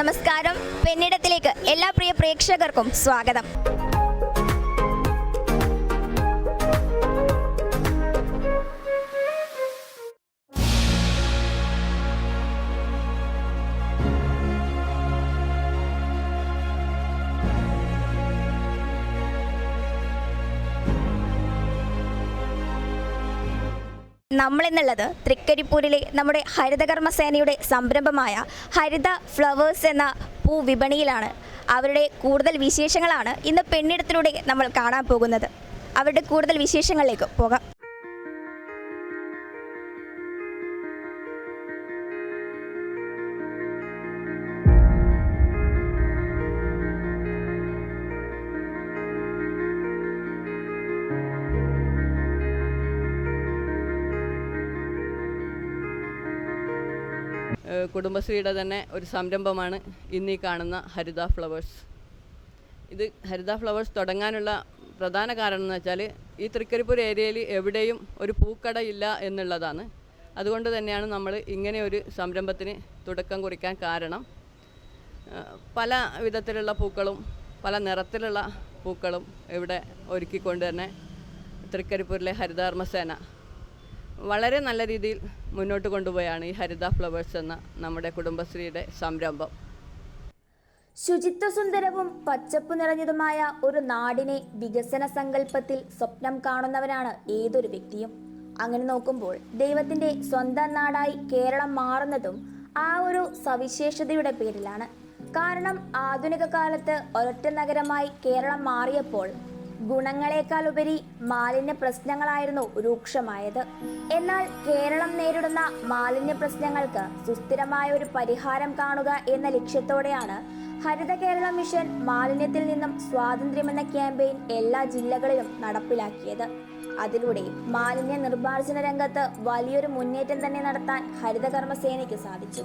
നമസ്കാരം, പെണ്ണിടത്തിലേക്ക് എല്ലാ പ്രിയ പ്രേക്ഷകർക്കും സ്വാഗതം. നമ്മളെന്നുള്ളത് തൃക്കരിപ്പൂരിലെ നമ്മുടെ ഹരിതകർമ്മ സേനയുടെ സംരംഭമായ ഹരിത ഫ്ലവേഴ്സ് എന്ന പൂവിപണിയിലാണ്. അവരുടെ കൂടുതൽ വിശേഷങ്ങളാണ് ഇന്ന് പെണ്ണിടത്തിലൂടെ നമ്മൾ കാണാൻ പോകുന്നത്. അവരുടെ കൂടുതൽ വിശേഷങ്ങളിലേക്ക് പോകാം. കുടുംബശ്രീയുടെ തന്നെ ഒരു സംരംഭമാണ് ഇന്നീ കാണുന്ന ഹരിത ഫ്ലവേഴ്സ്. ഇത് ഹരിത ഫ്ലവേഴ്സ് തുടങ്ങാനുള്ള പ്രധാന കാരണം എന്ന് വെച്ചാൽ ഈ തൃക്കരിപ്പൂർ ഏരിയയിൽ എവിടെയും ഒരു പൂക്കട ഇല്ല എന്നുള്ളതാണ്. അതുകൊണ്ട് തന്നെയാണ് നമ്മൾ ഇങ്ങനെ ഒരു സംരംഭത്തിന് തുടക്കം കുറിക്കാൻ കാരണം. പല വിധത്തിലുള്ള പൂക്കളും പല നിറത്തിലുള്ള പൂക്കളും ഇവിടെ ഒരുക്കിക്കൊണ്ട് തന്നെ തൃക്കരിപ്പൂരിലെ ഹരിതകർമ്മസേന വളരെ നല്ല രീതിയിൽ മുന്നോട്ട് കൊണ്ടുപോയാണ് ഈ ഹരിത ഫ്ലവേഴ്സ് എന്ന നമ്മുടെ കുടുംബശ്രീയുടെ സംരംഭം. ശുചിത്വസുന്ദരവും പച്ചപ്പ് നിറഞ്ഞതുമായ ഒരു നാടിനെ വികസന സങ്കല്പത്തിൽ സ്വപ്നം കാണുന്നവരാണ് ഏതൊരു വ്യക്തിയും. അങ്ങനെ നോക്കുമ്പോൾ ദൈവത്തിന്റെ സ്വന്തം നാടായി കേരളം മാറുന്നതും ആ ഒരു സവിശേഷതയുടെ പേരിലാണ്. കാരണം ആധുനിക കാലത്ത് ഒരൊറ്റ നഗരമായി കേരളം മാറിയപ്പോൾ ഗുണങ്ങളെക്കാൾ ഉപരി മാലിന്യ പ്രശ്നങ്ങളായിരുന്നു രൂക്ഷമായത്. എന്നാൽ കേരളം നേരിടുന്ന മാലിന്യ പ്രശ്നങ്ങൾക്ക് സുസ്ഥിരമായ ഒരു പരിഹാരം കാണുക എന്ന ലക്ഷ്യത്തോടെയാണ് ഹരിത കേരള മിഷൻ മാലിന്യത്തിൽ നിന്നും സ്വാതന്ത്ര്യമെന്ന ക്യാമ്പയിൻ എല്ലാ ജില്ലകളിലും നടപ്പിലാക്കിയത്. അതിലൂടെ മാലിന്യ നിർമ്മാർജ്ജന രംഗത്ത് വലിയൊരു മുന്നേറ്റം തന്നെ നടത്താൻ ഹരിതകർമ്മസേനയ്ക്ക് സാധിച്ചു.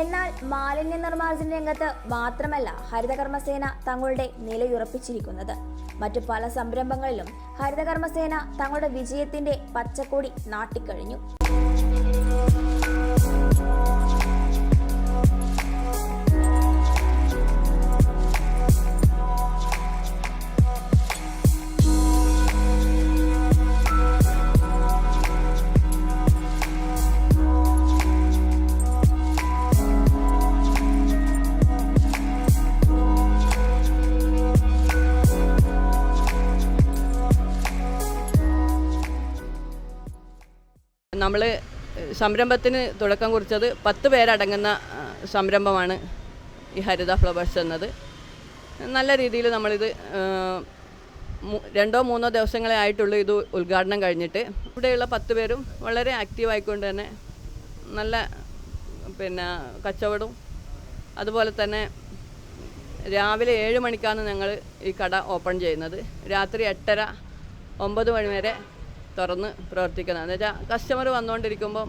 എന്നാൽ മാലിന്യ നിർമ്മാർജ്ജന രംഗത്ത് മാത്രമല്ല ഹരിതകർമ്മസേന തങ്ങളുടെ നിലയുറപ്പിച്ചിരിക്കുന്നത്. മറ്റു പല സംരംഭങ്ങളിലും ഹരിതകർമ്മസേന തങ്ങളുടെ വിജയത്തിന്റെ പച്ചക്കൊടി നാട്ടിക്കഴിഞ്ഞു. നമ്മൾ സംരംഭത്തിന് തുടക്കം കുറിച്ചത് 10 പേരടങ്ങുന്ന സംരംഭമാണ് ഈ ഹരിത ഫ്ലവേഴ്സ് എന്നത്. നല്ല രീതിയിൽ നമ്മളിത് 2-3 ദിവസങ്ങളെ ആയിട്ടുള്ളൂ ഇത് ഉദ്ഘാടനം കഴിഞ്ഞിട്ട്. ഇവിടെയുള്ള 10 പേരും വളരെ ആക്റ്റീവായിക്കൊണ്ട് തന്നെ നല്ല കച്ചവടവും അതുപോലെ തന്നെ രാവിലെ 7 മണിക്കാണ് ഞങ്ങൾ ഈ കട ഓപ്പൺ ചെയ്യുന്നത്. രാത്രി 8:30-9 മണി വരെ തുറന്ന് പ്രവർത്തിക്കുന്നത്. എന്ന് വെച്ചാൽ കസ്റ്റമർ വന്നുകൊണ്ടിരിക്കുമ്പം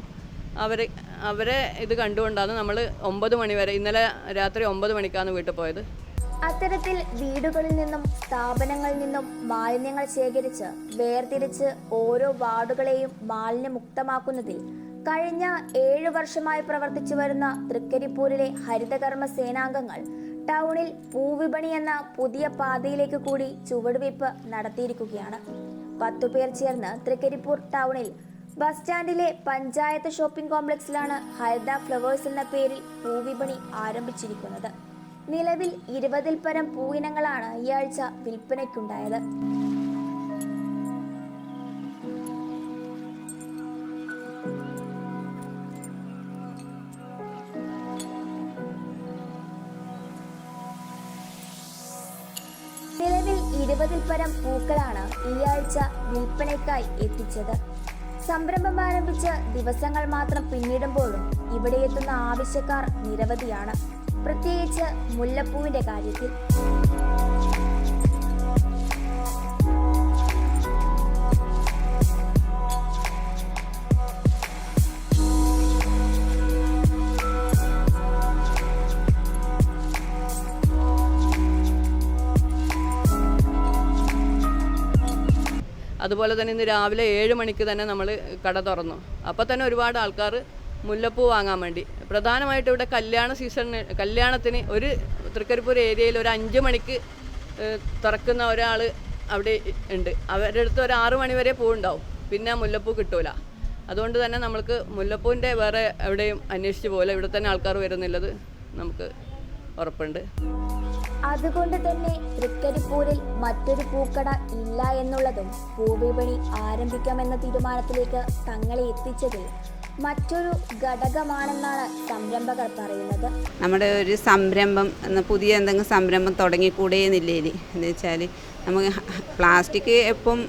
അവരെ ഇത് കണ്ടുകൊണ്ടാണ് നമ്മൾ 9 മണി വരെ, ഇന്നലെ രാത്രി 9 മണിക്കാണ് വീട്ടിൽ പോയത്. അത്തരത്തിൽ വീടുകളിൽ നിന്നും സ്ഥാപനങ്ങളിൽ നിന്നും മാലിന്യങ്ങൾ ശേഖരിച്ച് വേർതിരിച്ച് ഓരോ വാർഡുകളെയും മാലിന്യമുക്തമാക്കുന്നതിൽ കഴിഞ്ഞ 7 വർഷമായി പ്രവർത്തിച്ചു വരുന്ന തൃക്കരിപ്പൂരിലെ ഹരിതകർമ്മ സേനാംഗങ്ങൾ ടൗണിൽ പൂവിപണി എന്ന പുതിയ പാതയിലേക്ക് കൂടി ചുവടുവയ്പ് നടത്തിയിരിക്കുകയാണ്. 10 പേർ ചേർന്ന് തൃക്കരിപ്പൂർ ടൗണിൽ ബസ് സ്റ്റാൻഡിലെ പഞ്ചായത്ത് ഷോപ്പിംഗ് കോംപ്ലക്സിലാണ് ഹരിത ഫ്ലവേഴ്സ് എന്ന പേരിൽ പൂവിപണി ആരംഭിച്ചിരിക്കുന്നത്. നിലവിൽ 20-ൽ പരം പൂയിനങ്ങളാണ് ഈ ആഴ്ച വിൽപ്പനയ്ക്കുണ്ടായത്. നിലവിൽ 20-ൽ പരം പൂക്കളാണ് ഈ ആഴ്ച വിൽപ്പനയ്ക്കായി എത്തിച്ചത്. സംരംഭം ആരംഭിച്ച് ദിവസങ്ങൾ മാത്രം പിന്നിടുമ്പോഴും ഇവിടെ എത്തുന്ന ആവശ്യക്കാർ നിരവധിയാണ്, പ്രത്യേകിച്ച് മുല്ലപ്പൂവിന്റെ കാര്യത്തിൽ. അതുപോലെ തന്നെ ഇന്ന് രാവിലെ 7 മണിക്ക് തന്നെ നമ്മൾ കട തുറന്നു. അപ്പോൾ തന്നെ ഒരുപാട് ആൾക്കാർ മുല്ലപ്പൂ വാങ്ങാൻ വേണ്ടി. പ്രധാനമായിട്ടും ഇവിടെ കല്യാണത്തിന് ഒരു തൃക്കരിപ്പൂർ ഏരിയയിൽ ഒരു 5 മണിക്ക് തുറക്കുന്ന ഒരാൾ അവിടെ ഉണ്ട്. അവരുടെ അടുത്ത് ഒരു 6 മണി വരെ പൂവുണ്ടാവും, പിന്നെ മുല്ലപ്പൂ കിട്ടൂല. അതുകൊണ്ട് തന്നെ നമ്മൾക്ക് മുല്ലപ്പൂവിൻ്റെ വേറെ എവിടെയും അന്വേഷിച്ച് പോലെ ഇവിടെ തന്നെ ആൾക്കാർ വരുന്നില്ലത് നമുക്ക് ഉറപ്പുണ്ട്. അതുകൊണ്ട് തന്നെ തൃക്കരിപ്പൂരിൽ മറ്റൊരു പൂക്കട ഇല്ല എന്നുള്ളതും പൂവിപണി ആരംഭിക്കാമെന്ന തീരുമാനത്തിലേക്ക് തങ്ങളെ എത്തിച്ചതിൽ മറ്റൊരു ഘടകമാണെന്നാണ് സംരംഭകർ പറയുന്നത്. നമ്മുടെ ഒരു സംരംഭം പുതിയ എന്തെങ്കിലും സംരംഭം തുടങ്ങിക്കൂടെയെന്നില്ലേ എന്ന് വെച്ചാൽ നമുക്ക് പ്ലാസ്റ്റിക് എപ്പം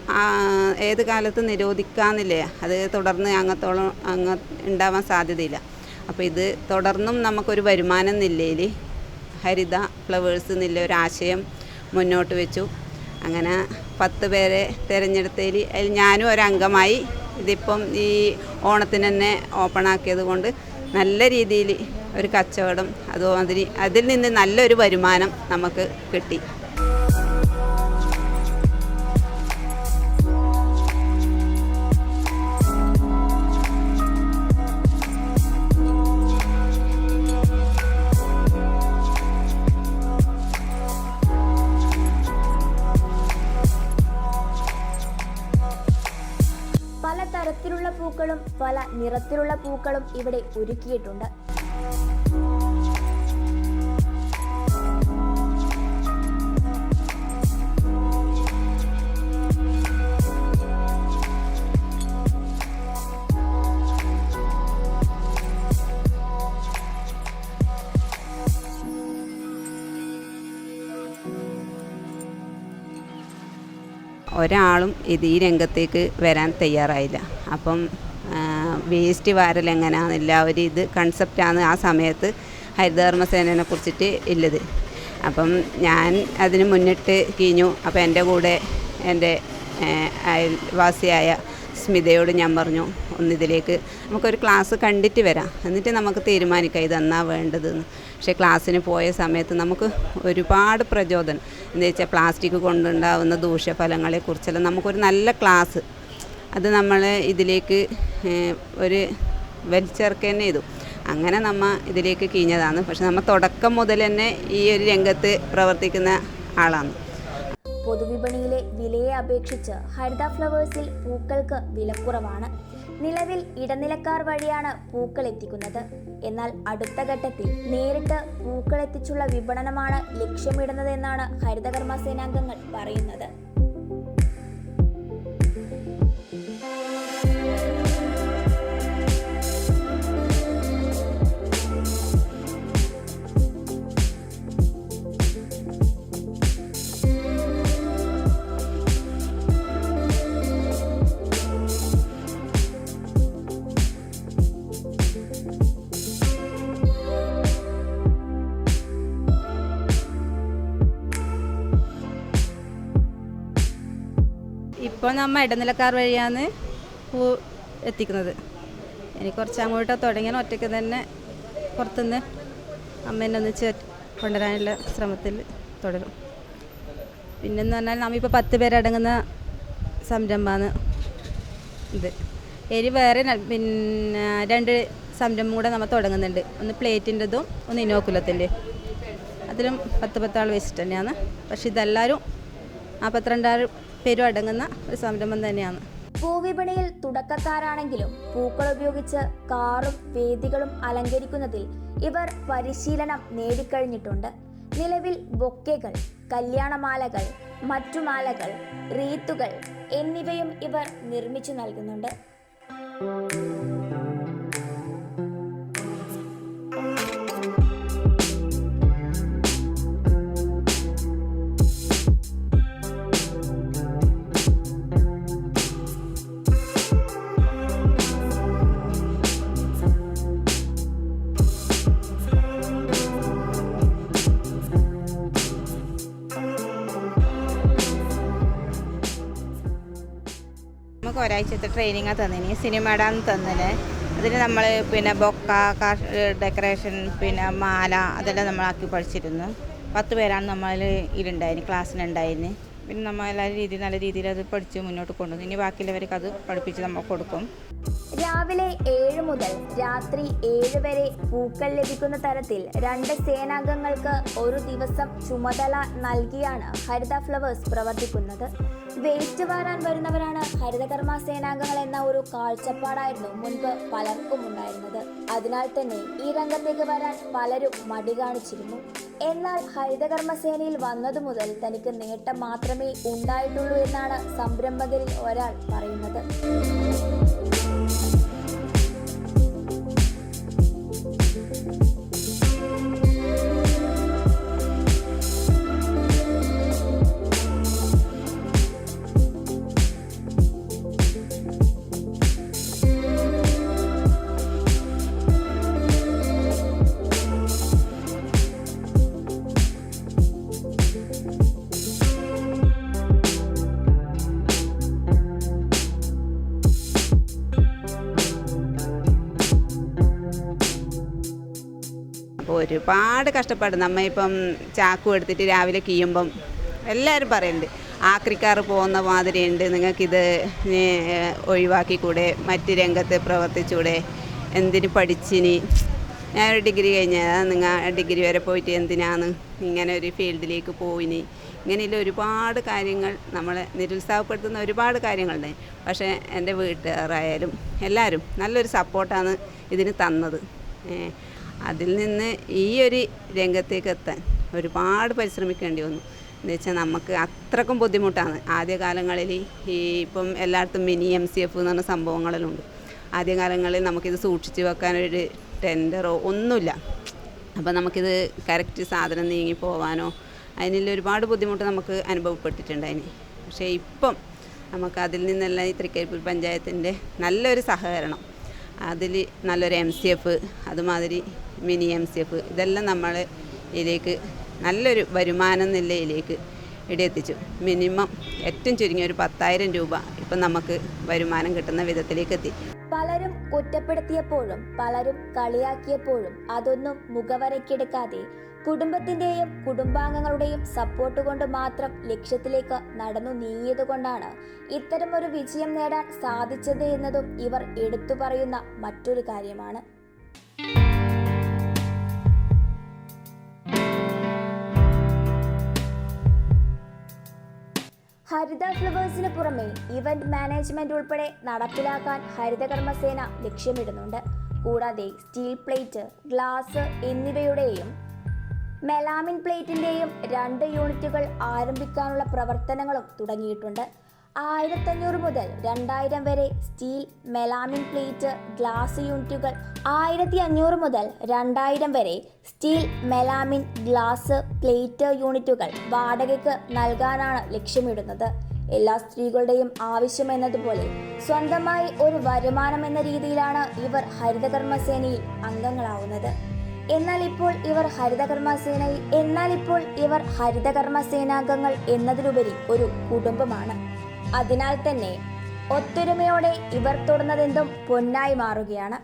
ഏത് കാലത്ത് നിരോധിക്കാമെന്നില്ലേ, അത് തുടർന്ന് അങ്ങ് ഉണ്ടാവാൻ സാധ്യതയില്ല. അപ്പോൾ ഇത് തുടർന്നും നമുക്കൊരു വരുമാനം എന്നില്ലേ ഹരിത ഫ്ലവേഴ്സ് എന്നുള്ള ഒരാശയം മുന്നോട്ട് വെച്ചു. അങ്ങനെ 10 പേരെ തിരഞ്ഞെടുത്തതിൽ അതിൽ ഞാനും ഒരംഗമായി. ഇതിപ്പം ഈ ഓണത്തിന് തന്നെ ഓപ്പൺ ആക്കിയത് കൊണ്ട് നല്ല രീതിയിൽ ഒരു കച്ചവടം അതിൽ നിന്ന് നല്ലൊരു വരുമാനം നമുക്ക് കിട്ടി. പല തരത്തിലുള്ള പൂക്കളും പല നിറത്തിലുള്ള പൂക്കളും ഇവിടെ ഒരുക്കിയിട്ടുണ്ട്. ഒരാളും ഈ രംഗത്തേക്ക് വരാൻ തയ്യാറായില്ല. അപ്പം വേസ്റ്റ് വാരൽ എങ്ങനെയാണെന്നില്ല ഒരു ഇത് കൺസെപ്റ്റാണ് ആ സമയത്ത് ഹരിതകർമ്മസേനയെ കുറിച്ചിട്ട് ഉള്ളത്. അപ്പം ഞാൻ അതിന് മുന്നിട്ട് കീഞ്ഞു. അപ്പോൾ എൻ്റെ കൂടെ എൻ്റെ അയൽവാസിയായ സ്മിതയോട് ഞാൻ പറഞ്ഞു, ഒന്നിതിലേക്ക് നമുക്കൊരു ക്ലാസ് കണ്ടിട്ട് വരാം, എന്നിട്ട് നമുക്ക് തീരുമാനിക്കാം ഇതെന്നാ വേണ്ടതെന്ന്. പക്ഷേ ക്ലാസ്സിന് പോയ സമയത്ത് നമുക്ക് ഒരുപാട് പ്രചോദനം എന്താ വെച്ചാൽ പ്ലാസ്റ്റിക് കൊണ്ടുണ്ടാകുന്ന ദൂഷ്യഫലങ്ങളെക്കുറിച്ചെല്ലാം നമുക്കൊരു നല്ല ക്ലാസ് അത് നമ്മൾ ഇതിലേക്ക് ഒരു വലിച്ചേർക്കുക തന്നെ ചെയ്തു. അങ്ങനെ നമ്മൾ ഇതിലേക്ക് കീഞ്ഞതാണ്. പക്ഷെ നമ്മൾ തുടക്കം മുതൽ തന്നെ ഈ ഒരു രംഗത്ത് പ്രവർത്തിക്കുന്ന ആളാണ്. പൊതുവിപണിയിലെ വിലയെ അപേക്ഷിച്ച് ഹരിത ഫ്ലവേഴ്സിൽ പൂക്കൾക്ക് വിലക്കുറവാണ്. നിലവിൽ ഇടനിലക്കാർ വഴിയാണ് പൂക്കൾ എത്തിക്കുന്നത്. എന്നാൽ അടുത്ത ഘട്ടത്തിൽ നേരിട്ട് പൂക്കൾ എത്തിച്ചുള്ള വിപണനമാണ് ലക്ഷ്യമിടുന്നതെന്നാണ് ഹരിതകർമ്മ സേനാംഗങ്ങൾ പറയുന്നത്. ഇപ്പോൾ നമ്മൾ ഇടനിലക്കാർ വഴിയാണ് പൂ എത്തിക്കുന്നത്. ഇനി കുറച്ച് അങ്ങോട്ട് തുടങ്ങിയാൽ ഒറ്റയ്ക്ക് തന്നെ പുറത്തുനിന്ന് അമ്മേനെ ഒന്നിച്ച് കൊണ്ടുവരാനുള്ള ശ്രമത്തിൽ തുടരും. പിന്നെന്ന് പറഞ്ഞാൽ നമ്മളിപ്പോൾ 10 പേരടങ്ങുന്ന സംരംഭമാണ് ഇത്. ഇനി വേറെ പിന്നെ 2 സംരംഭം കൂടെ നമ്മൾ തുടങ്ങുന്നുണ്ട്. ഒന്ന് പ്ലേറ്റിൻ്റെതും ഒന്ന് ഇനോക്കുലത്തിൻ്റെ. അതിലും 10 ആൾ വെച്ചിട്ട് തന്നെയാണ്. പക്ഷേ ഇതെല്ലാവരും 42 പേരും അടങ്ങുന്ന ഒരു സംരംഭം തന്നെയാണ്. പൂവിപണിയിൽ തുടക്കക്കാരാണെങ്കിലും പൂക്കൾ ഉപയോഗിച്ച് കാറും വേദികളും അലങ്കരിക്കുന്നതിൽ ഇവർ പരിശീലനം നേടിക്കഴിഞ്ഞിട്ടുണ്ട്. നിലവിൽ ബൊക്കെകൾ, കല്യാണമാലകൾ, മറ്റു മാലകൾ, റീത്തുകൾ എന്നിവയും ഇവർ നിർമ്മിച്ചു നൽകുന്നുണ്ട്. നമുക്ക് ഒരാഴ്ചത്തെ ട്രെയിനിങ്ങാണ് തന്നിന്, സിനിമയുടെ തന്നിന്. അതിന് നമ്മൾ പിന്നെ ബൊക്ക, ഡെക്കറേഷൻ, പിന്നെ മാല അതെല്ലാം നമ്മളാക്കി പഠിച്ചിരുന്നു. 10 പേരാണ് നമ്മൾ ഇതിലുണ്ടായിന്, ക്ലാസ്സിനുണ്ടായിന്. പിന്നെ നമ്മൾ നല്ല രീതിയിൽ അത് പഠിച്ച് മുന്നോട്ട് കൊണ്ടുവന്നു. ഇനി ബാക്കിയുള്ളവർക്ക് അത് പഠിപ്പിച്ച് നമ്മൾ കൊടുക്കും. രാവിലെ 7 മുതൽ രാത്രി 7 വരെ പൂക്കൾ ലഭിക്കുന്ന തരത്തിൽ 2 സേനാംഗങ്ങൾക്ക് ഒരു ദിവസം ചുമതല നൽകിയാണ് ഹരിത ഫ്ലവേഴ്സ് പ്രവർത്തിക്കുന്നത്. വേസ്റ്റ് വാരാൻ വരുന്നവരാണ് ഹരിതകർമ്മ സേനാംഗങ്ങൾ എന്ന ഒരു കാഴ്ചപ്പാടായിരുന്നു മുൻപ് പലർക്കും ഉണ്ടായിരുന്നത്. അതിനാൽ തന്നെ ഈ രംഗത്തേക്ക് വരാൻ പലരും മടി കാണിച്ചിരുന്നു. എന്നാൽ ഹരിതകർമ്മ സേനയിൽ വന്നതു മുതൽ തനിക്ക് നേട്ടം മാത്രമേ ഉണ്ടായിട്ടുള്ളൂ എന്നാണ് സംരംഭകരിൽ ഒരാൾ പറയുന്നത്. ഒരുപാട് കഷ്ടപ്പാട്. നമ്മ ഇപ്പം ചാക്കു എടുത്തിട്ട് രാവിലെ കീയുമ്പം എല്ലാവരും പറയുന്നുണ്ട് ആക്രിക്കാർ പോകുന്ന മാതിരിയുണ്ട്, നിങ്ങൾക്കിത് ഒഴിവാക്കിക്കൂടെ, മറ്റ് രംഗത്ത് പ്രവർത്തിച്ചൂടെ, എന്തിന് പഠിച്ചിനി, ഞാനൊരു ഡിഗ്രി കഴിഞ്ഞാൽ നിങ്ങൾ ഡിഗ്രി വരെ പോയിട്ട് എന്തിനാണ് ഇങ്ങനെ ഒരു ഫീൽഡിലേക്ക് പോയിനി, ഇങ്ങനെയുള്ള ഒരുപാട് കാര്യങ്ങൾ നമ്മളെ നിരുത്സാഹപ്പെടുത്തുന്ന ഒരുപാട് കാര്യങ്ങളുണ്ട്. പക്ഷേ എൻ്റെ വീട്ടുകാരായാലും എല്ലാവരും നല്ലൊരു സപ്പോർട്ടാണ് ഇതിന് തന്നത്. അതിൽ നിന്ന് ഈ ഒരു രംഗത്തേക്ക് എത്താൻ ഒരുപാട് പരിശ്രമിക്കേണ്ടി വന്നു. എന്ന് വെച്ചാൽ നമുക്ക് അത്രക്കും ബുദ്ധിമുട്ടാണ്. ആദ്യകാലങ്ങളിൽ ഇപ്പം എല്ലായിടത്തും മിനി MCF എന്ന് പറഞ്ഞ സംഭവങ്ങളെല്ലാം ഉണ്ട്. ആദ്യകാലങ്ങളിൽ നമുക്കിത് സൂക്ഷിച്ച് വെക്കാനൊരു ടെൻഡറോ ഒന്നുമില്ല. അപ്പം നമുക്കിത് കറക്റ്റ് സാധനം നീങ്ങി പോവാനോ അതിനുള്ള ഒരുപാട് ബുദ്ധിമുട്ട് നമുക്ക് അനുഭവപ്പെട്ടിട്ടുണ്ടായിന്. പക്ഷേ ഇപ്പം നമുക്ക് അതിൽ നിന്നെല്ലാം ഈ തൃക്കരിപ്പൂർ പഞ്ചായത്തിൻ്റെ നല്ലൊരു സഹകരണം, അതിൽ നല്ലൊരു MCF, അതുമാതിരി മിനി MCF, ഇതെല്ലാം നമ്മൾ ഇതിലേക്ക് നല്ലൊരു വരുമാനം നിലയിലേക്ക് ഇടയെത്തിച്ചു. മിനിമം ഏറ്റവും ചുരുങ്ങിയ ഒരു 10,000 രൂപ ഇപ്പം നമുക്ക് വരുമാനം കിട്ടുന്ന വിധത്തിലേക്ക് എത്തി. പലരും കുറ്റപ്പെടുത്തിയപ്പോഴും പലരും കളിയാക്കിയപ്പോഴും അതൊന്നും മുഖവരയ്ക്കെടുക്കാതെ കുടുംബത്തിൻ്റെയും കുടുംബാംഗങ്ങളുടെയും സപ്പോർട്ട് കൊണ്ട് മാത്രം ലക്ഷ്യത്തിലേക്ക് നടന്നു നീങ്ങിയതുകൊണ്ടാണ് ഇത്തരമൊരു വിജയം നേടാൻ സാധിച്ചത് എന്നതും ഇവർ എടുത്തു പറയുന്ന മറ്റൊരു കാര്യമാണ്. ഹരിത ഫ്ലവേഴ്സിന് പുറമെ ഇവന്റ് മാനേജ്മെന്റ് ഉൾപ്പെടെ നടപ്പിലാക്കാൻ ഹരിതകർമ്മസേന ലക്ഷ്യമിടുന്നുണ്ട്. കൂടാതെ സ്റ്റീൽ പ്ലേറ്റ്, ഗ്ലാസ് എന്നിവയുടെയും മെലാമിൻ പ്ലേറ്റിൻ്റെയും 2 യൂണിറ്റുകൾ ആരംഭിക്കാനുള്ള പ്രവർത്തനങ്ങളും തുടങ്ങിയിട്ടുണ്ട്. 1500 മുതൽ 2000 വരെ സ്റ്റീൽ, മെലാമിൻ പ്ലേറ്റ്, ഗ്ലാസ് യൂണിറ്റുകൾ, 1500 മുതൽ 2000 വരെ സ്റ്റീൽ, മെലാമിൻ, ഗ്ലാസ്, പ്ലേറ്റ് യൂണിറ്റുകൾ വാടകയ്ക്ക് നൽകാനാണ് ലക്ഷ്യമിടുന്നത്. എല്ലാ സ്ത്രീകളുടെയും ആവശ്യം എന്നതുപോലെ സ്വന്തമായി ഒരു വരുമാനം എന്ന രീതിയിലാണ് ഇവർ ഹരിതകർമ്മസേനയിൽ അംഗങ്ങളാവുന്നത്. എന്നാൽ ഇപ്പോൾ ഇവർ ഹരിതകർമ്മ സേനാംഗങ്ങൾ എന്നതിലുപരി ഒരു കുടുംബമാണ്. അതിനാൽ തന്നെ ഒത്തൊരുമയോടെ ഇവർ തൊടുന്നതെന്തും പൊന്നായി മാറുകയാണ്.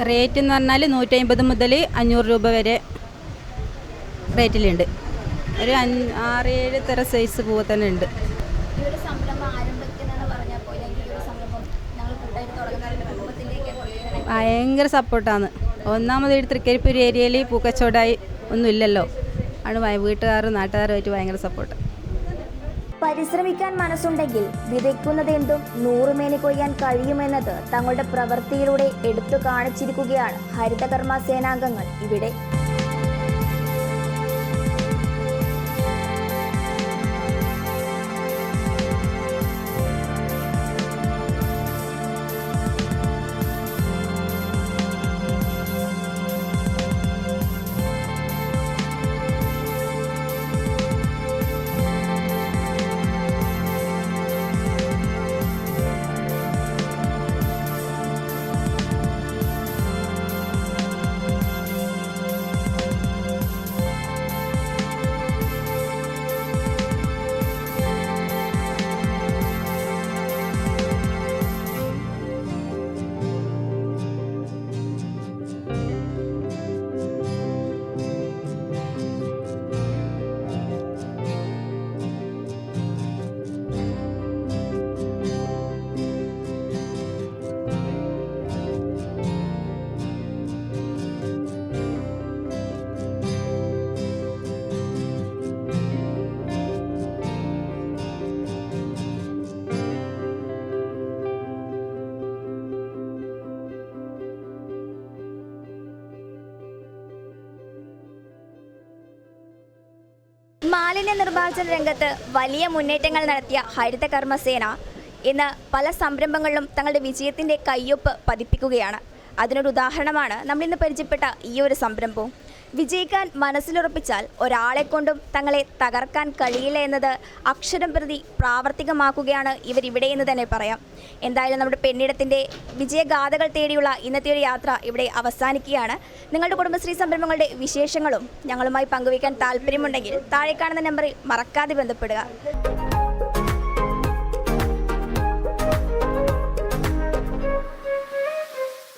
റേറ്റ് എന്ന് പറഞ്ഞാൽ 150 മുതൽ 500 രൂപ വരെ റേറ്റിലുണ്ട്. ഒരു 6-7 തരം സൈസ് പൂവ് തന്നെ ഉണ്ട്. ഭയങ്കര സപ്പോർട്ടാണ്. ഒന്നാമത് തൃക്കരിപ്പൂർ ഏരിയയിൽ പൂക്കച്ചവടമായി ഒന്നുമില്ലല്ലോ. ആണ് വീട്ടുകാരും നാട്ടുകാരുമായിട്ട് ഭയങ്കര സപ്പോർട്ട്. പരിശ്രമിക്കാൻ മനസ്സുണ്ടെങ്കിൽ വിതയ്ക്കുന്നതെന്തും 100 മേനി കൊയ്യാൻ കഴിയുമെന്നത് തങ്ങളുടെ പ്രവൃത്തിയിലൂടെ എടുത്തു കാണിച്ചിരിക്കുകയാണ് ഹരിതകർമ്മ സേനാംഗങ്ങൾ ഇവിടെ. മാലിന്യ നിർമ്മാർജ്ജന രംഗത്ത് വലിയ മുന്നേറ്റങ്ങൾ നടത്തിയ ഹരിത കർമ്മസേന ഇന്ന് പല സംരംഭങ്ങളിലും തങ്ങളുടെ വിജയത്തിൻ്റെ കയ്യൊപ്പ് പതിപ്പിക്കുകയാണ്. അതിനൊരു ഉദാഹരണമാണ് നമ്മളിന്ന് പരിചയപ്പെട്ട ഈ ഒരു സംരംഭവും. വിജയിക്കാൻ മനസ്സിലുറപ്പിച്ചാൽ ഒരാളെ കൊണ്ടും തങ്ങളെ തകർക്കാൻ കഴിയില്ല എന്നത് അക്ഷരം പ്രതി പ്രാവർത്തികമാക്കുകയാണ് ഇവരിവിടെ എന്ന് തന്നെ പറയാം. എന്തായാലും നമ്മുടെ പെണ്ണിടത്തിൻ്റെ വിജയഗാഥകൾ തേടിയുള്ള ഇന്നത്തെ ഒരു യാത്ര ഇവിടെ അവസാനിക്കുകയാണ്. നിങ്ങളുടെ കുടുംബശ്രീ സംരംഭങ്ങളുടെ വിശേഷങ്ങളും ഞങ്ങളുമായി പങ്കുവയ്ക്കാൻ താല്പര്യമുണ്ടെങ്കിൽ താഴെ കാണുന്ന നമ്പറിൽ മറക്കാതെ ബന്ധപ്പെടുക.